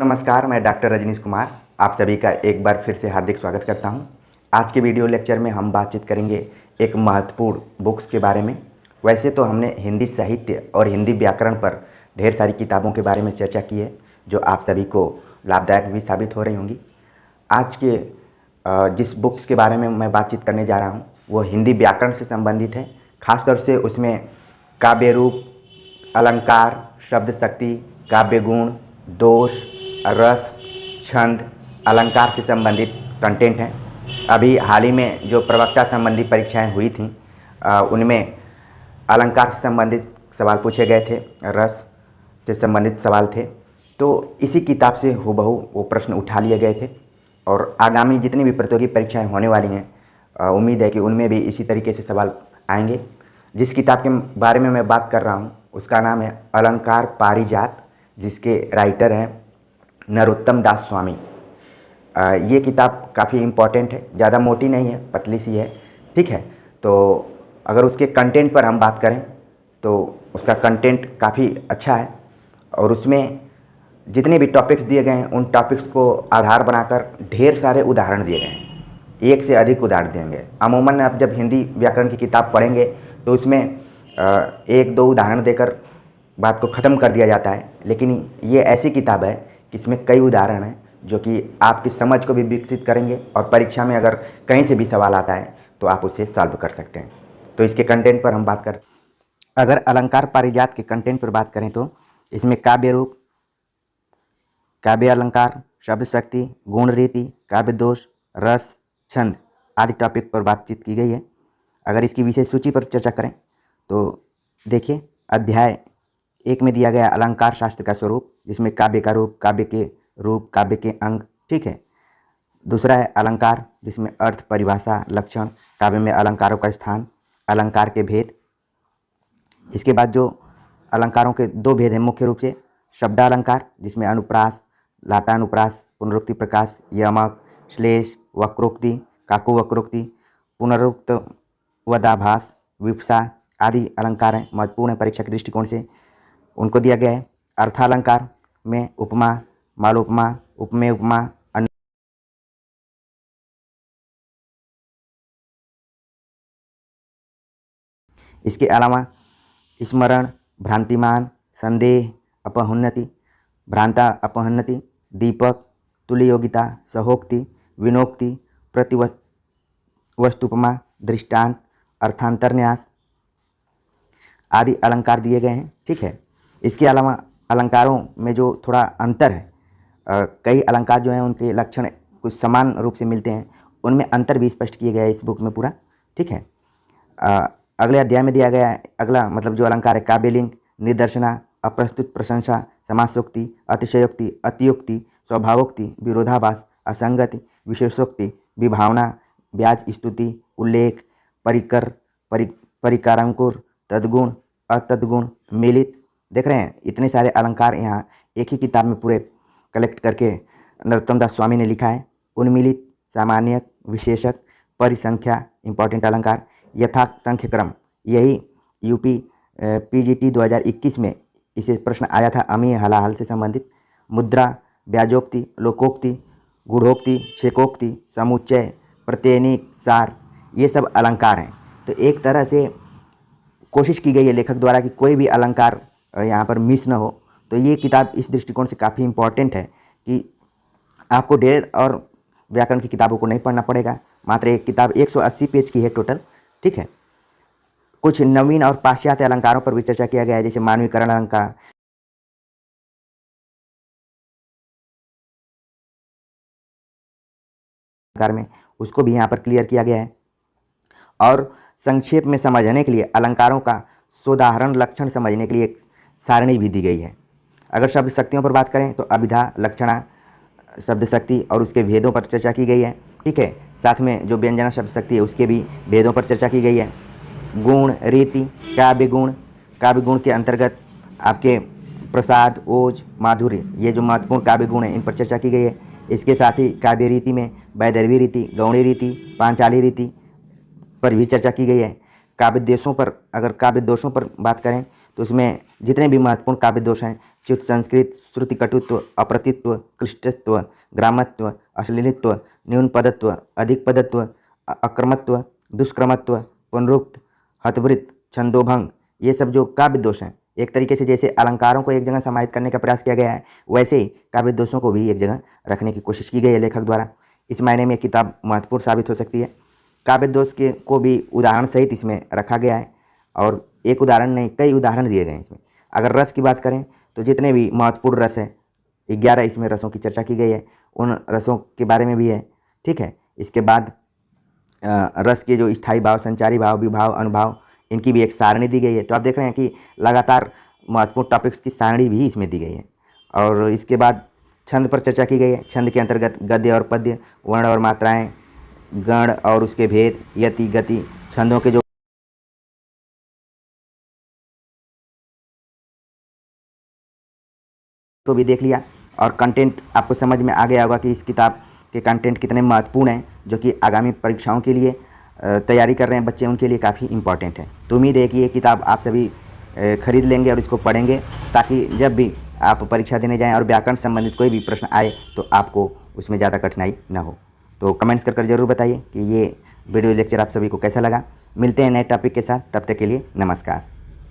नमस्कार, मैं डॉक्टर रजनीश कुमार आप सभी का एक बार फिर से हार्दिक स्वागत करता हूं। आज के वीडियो लेक्चर में हम बातचीत करेंगे एक महत्वपूर्ण बुक्स के बारे में। वैसे तो हमने हिंदी साहित्य और हिंदी व्याकरण पर ढेर सारी किताबों के बारे में चर्चा की है, जो आप सभी को लाभदायक भी साबित हो रही होंगी। आज के जिस बुक्स के बारे में मैं बातचीत करने जा रहा हूँ वो हिंदी व्याकरण से संबंधित है। खासतौर से उसमें काव्य रूप, अलंकार, शब्द शक्ति, काव्य गुण, दोष, रस, छंद, अलंकार से संबंधित कंटेंट हैं। अभी हाल ही में जो प्रवक्ता संबंधी परीक्षाएं हुई थीं उनमें अलंकार से संबंधित सवाल पूछे गए थे, रस से संबंधित सवाल थे। तो इसी किताब से हूबहू वो प्रश्न उठा लिए गए थे और आगामी जितनी भी प्रतियोगी परीक्षाएं होने वाली हैं उम्मीद है कि उनमें भी इसी तरीके से सवाल आएंगे। जिस किताब के बारे में मैं बात कर रहा हूँ उसका नाम है अलंकार पारिजात, जिसके राइटर हैं नरोत्तम दास स्वामी। ये किताब काफ़ी इम्पोर्टेंट है, ज़्यादा मोटी नहीं है, पतली सी है, ठीक है। तो अगर उसके कंटेंट पर हम बात करें तो उसका कंटेंट काफ़ी अच्छा है और उसमें जितने भी टॉपिक्स दिए गए हैं उन टॉपिक्स को आधार बनाकर ढेर सारे उदाहरण दिए गए हैं, एक से अधिक उदाहरण देंगे। अमूमन आप जब हिंदी व्याकरण की किताब पढ़ेंगे तो उसमें एक दो उदाहरण देकर बात को ख़त्म कर दिया जाता है, लेकिन ये ऐसी किताब है कि इसमें कई उदाहरण हैं जो कि आपकी समझ को भी विकसित करेंगे और परीक्षा में अगर कहीं से भी सवाल आता है तो आप उसे सॉल्व कर सकते हैं। तो इसके कंटेंट पर हम बात करें, अगर अलंकार पारिजात के कंटेंट पर बात करें तो इसमें काव्य रूप, काव्य अलंकार, शब्द शक्ति, गुण रीति, काव्य दोष, रस, छंद आदि टॉपिक पर बातचीत की गई है। अगर इसकी विषय सूची पर चर्चा करें तो देखिए, अध्याय 1 में दिया गया अलंकार शास्त्र का स्वरूप, जिसमें काव्य का रूप, काव्य के रूप, काव्य के अंग, ठीक है। दूसरा है अलंकार, जिसमें अर्थ, परिभाषा, लक्षण, काव्य में अलंकारों का स्थान, अलंकार के भेद। इसके बाद जो अलंकारों के दो भेद हैं मुख्य रूप से, शब्दालंकार जिसमें अनुप्रास, लाटानुप्रास, पुनरुक्ति प्रकाश, यमक, श्लेष, वक्रोक्ति, काकु वक्रोक्ति, पुनरुक्त वदाभास, विप्सा आदि अलंकार हैं, महत्वपूर्ण है परीक्षा के दृष्टिकोण से। उनको दिया गया है। अर्थालंकार में उपमा, मालोपमा, उपमेय उपमा, अन्य। इसके अलावा स्मरण, भ्रांतिमान, संदेह, अपहुन्नति, भ्रांता अपहन्नति, दीपक, तुल्ययोगिता, सहोक्ति, विनोक्ति, प्रतिवस्तुपमा, दृष्टांत, अर्थांतरन्यास आदि अलंकार दिए गए हैं, ठीक है। इसके अलावा अलंकारों में जो थोड़ा अंतर है, कई अलंकार जो हैं उनके लक्षण कुछ समान रूप से मिलते हैं, उनमें अंतर भी स्पष्ट किया गया है इस बुक में पूरा, ठीक है। अगले अध्याय में दिया गया है अगला मतलब जो अलंकार है, काव्यलिंग, निदर्शना, अप्रस्तुत प्रशंसा, समासोक्ति, अतिशयोक्ति, अतियोक्ति, स्वभावोक्ति, विरोधाभास, असंगति, विशेषोक्ति, विभावना, ब्याज स्तुति, उल्लेख, परिकर, परिकारांकुर, तद्गुण, अतद्गुण, मिलित। देख रहे हैं इतने सारे अलंकार यहाँ एक ही किताब में पूरे कलेक्ट करके नरोत्तम दास स्वामी ने लिखा है। उन्मिलित, सामान्यक, विशेषक, परिसंख्या, इंपॉर्टेंट अलंकार, यथा संख्य क्रम, यही यूपी पीजीटी 2021 में इसे प्रश्न आया था अमीय हलाहल से संबंधित। मुद्रा, ब्याजोक्ति, लोकोक्ति, गूढ़ोक्ति, छेकोक्ति, समुच्चय, प्रत्ययनिक, सार, ये सब अलंकार हैं। तो एक तरह से कोशिश की गई है लेखक द्वारा कि कोई भी अलंकार यहाँ पर मिस न हो। तो ये किताब इस दृष्टिकोण से काफ़ी इम्पॉर्टेंट है कि आपको ढेर और व्याकरण की किताबों को नहीं पढ़ना पड़ेगा। मात्र एक किताब 180 पेज की है टोटल, ठीक है। कुछ नवीन और पाश्चात्य अलंकारों पर भी चर्चा किया गया है, जैसे मानवीकरण अलंकार, में उसको भी यहाँ पर क्लियर किया गया है। और संक्षेप में समझने के लिए अलंकारों का सोदाहरण लक्षण समझने के लिए एक सारणी भी दी गई है। अगर शब्द शक्तियों पर बात करें तो अभिधा, लक्षणा, शब्द शक्ति और उसके भेदों पर चर्चा की गई है, ठीक है। साथ में जो व्यंजना शब्द शक्ति है उसके भी भेदों पर चर्चा की गई है। गुण, रीति, काव्य गुण के अंतर्गत आपके प्रसाद, ओज, माधुर्य, ये जो महत्वपूर्ण काव्य गुण हैं इन पर चर्चा की गई है। इसके साथ ही काव्य रीति में वैदर्भी रीति, गौणी रीति, पांचाली रीति पर भी चर्चा की गई है। काव्य दोषों पर अगर काव्य दोषों पर बात करें तो उसमें जितने भी महत्वपूर्ण काव्य दोष हैं च्युत संस्कृत, श्रुतिकटुत्व, अप्रतित्व, क्लिष्टत्व, ग्रामत्व, अश्लीलित्व, न्यून पदत्व, अधिक पदत्व, अक्रमत्व, दुष्क्रमत्व, पुनरुक्त, हतवृत, छंदोभंग, ये सब जो काव्य दोष हैं, एक तरीके से जैसे अलंकारों को एक जगह समाहित करने का प्रयास किया गया है, वैसे ही काव्य दोषों को भी एक जगह रखने की कोशिश की गई है लेखक द्वारा। इस मायने में किताब महत्वपूर्ण साबित हो सकती है। काव्य दोष के को भी उदाहरण सहित इसमें रखा गया है, और एक उदाहरण नहीं, कई उदाहरण दिए गए हैं इसमें। अगर रस की बात करें तो जितने भी महत्वपूर्ण रस हैं, 11 इसमें रसों की चर्चा की गई है, उन रसों के बारे में भी है। ठीक है, इसके बाद रस के जो स्थायी भाव, संचारी भाव, विभाव, अनुभाव, इनकी भी एक सारणी दी गई है। तो आप देख रहे हैं कि लगातार महत्वपूर्ण टॉपिक्स की सारणी भी इसमें दी गई है। और इसके बाद छंद पर चर्चा की गई है। छंद के अंतर्गत गद्य और पद्य, वर्ण और मात्राएं, गण और उसके भेद, यति, गति, छंदों के जो को भी देख लिया। और कंटेंट आपको समझ में आ गया होगा कि इस किताब के कंटेंट कितने महत्वपूर्ण हैं, जो कि आगामी परीक्षाओं के लिए तैयारी कर रहे हैं बच्चे, उनके लिए काफ़ी इंपॉर्टेंट है। तो उम्मीद है कि ये किताब आप सभी खरीद लेंगे और इसको पढ़ेंगे, ताकि जब भी आप परीक्षा देने जाएं और व्याकरण संबंधित कोई भी प्रश्न आए तो आपको उसमें ज़्यादा कठिनाई ना हो। तो कमेंट्स कर ज़रूर बताइए कि ये वीडियो लेक्चर आप सभी को कैसा लगा। मिलते हैं नए टॉपिक के साथ, तब तक के लिए नमस्कार।